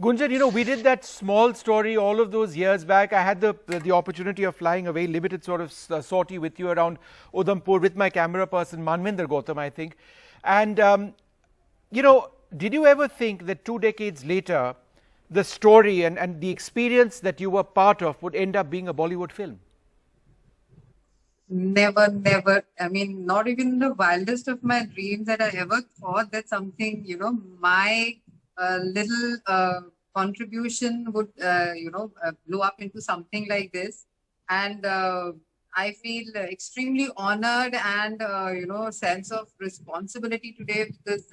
Gunjan, we did that small story all of those years back. I had the opportunity of flying a very limited sort of sortie with you around Udhampur with my camera person, Manvinder Gautam, I think. And, did you ever think that 2 decades later, the story and the experience that you were part of would end up being a Bollywood film? Never, never. I mean, not even in the wildest of my dreams that I ever thought that something, my little contribution would, blow up into something like this. And I feel extremely honored and, sense of responsibility today because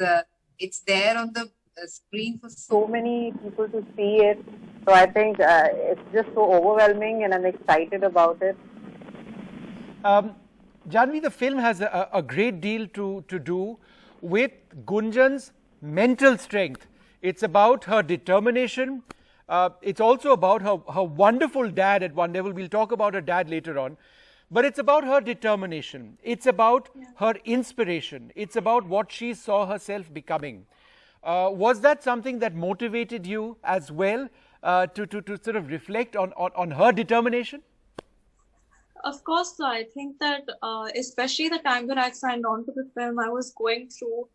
it's there on the screen for so many people to see it. So I think it's just so overwhelming and I'm excited about it. Janhvi, the film has a great deal to do with Gunjan's mental strength. It's about her determination. It's also about her wonderful dad at one level. We'll talk about her dad later on. But it's about her determination. It's about her inspiration. It's about what she saw herself becoming. Was that something that motivated you as well to sort of reflect on her determination? Of course, so I think that especially the time that I signed on to the film, I was going through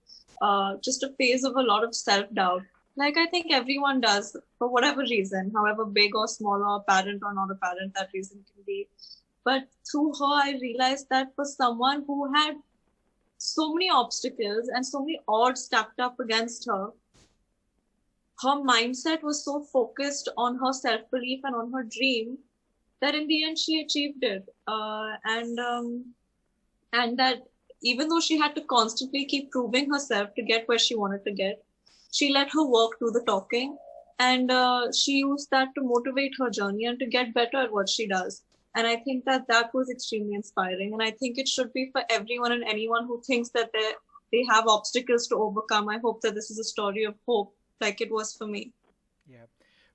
just a phase of a lot of self-doubt. Like I think everyone does for whatever reason, however big or small or apparent or not apparent that reason can be. But through her, I realized that for someone who had so many obstacles and so many odds stacked up against her, her mindset was so focused on her self-belief and on her dream that in the end she achieved it. And that even though she had to constantly keep proving herself to get where she wanted to get, she let her work do the talking, and she used that to motivate her journey and to get better at what she does. And I think that was extremely inspiring. And I think it should be for everyone and anyone who thinks that they have obstacles to overcome. I hope that this is a story of hope like it was for me. Yeah.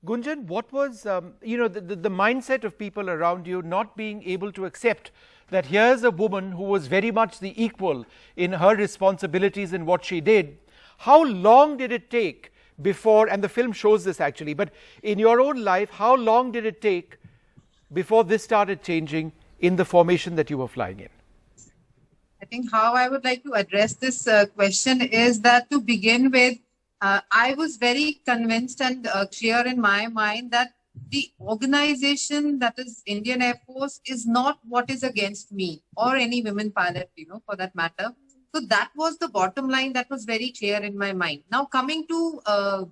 Gunjan, what was, the mindset of people around you not being able to accept that here's a woman who was very much the equal in her responsibilities in what she did? How long did it take before, and the film shows this actually, but in your own life, how long did it take before this started changing in the formation that you were flying in? I think how I would like to address this question is that to begin with, I was very convinced and clear in my mind that the organization that is Indian Air Force is not what is against me or any women pilot, for that matter. So that was the bottom line that was very clear in my mind. Now coming to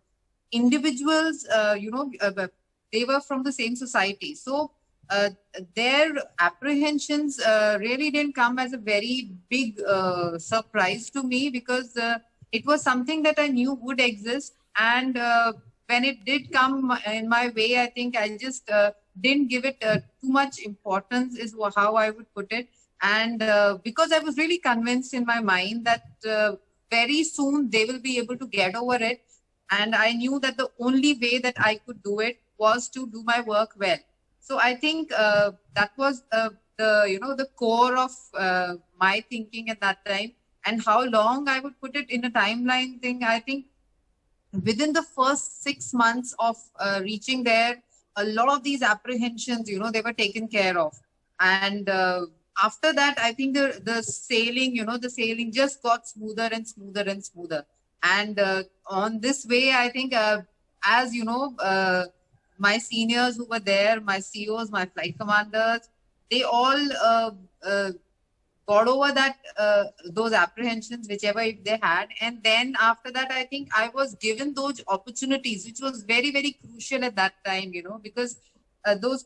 individuals, they were from the same society. So their apprehensions really didn't come as a very big surprise to me because it was something that I knew would exist. And when it did come in my way, I think I just didn't give it too much importance is how I would put it. And because I was really convinced in my mind that very soon they will be able to get over it. And I knew that the only way that I could do it was to do my work well. So I think that was the core of my thinking at that time. And how long I would put it in a timeline thing, I think within the first 6 months of reaching there, a lot of these apprehensions, they were taken care of. And after that, I think the sailing just got smoother and smoother and smoother. And on this way, I think, as my seniors who were there, my COs, my flight commanders, they all got over that those apprehensions, whichever they had. And then after that, I think I was given those opportunities, which was very, very crucial at that time, because those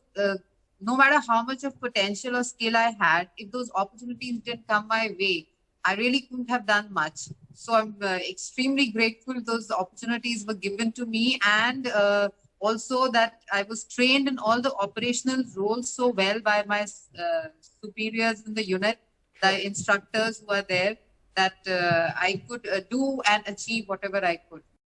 no matter how much of potential or skill I had, if those opportunities didn't come my way, I really couldn't have done much. So I'm extremely grateful those opportunities were given to me, and also that I was trained in all the operational roles so well by my superiors in the unit, the instructors who are there, that I could do and achieve whatever I could.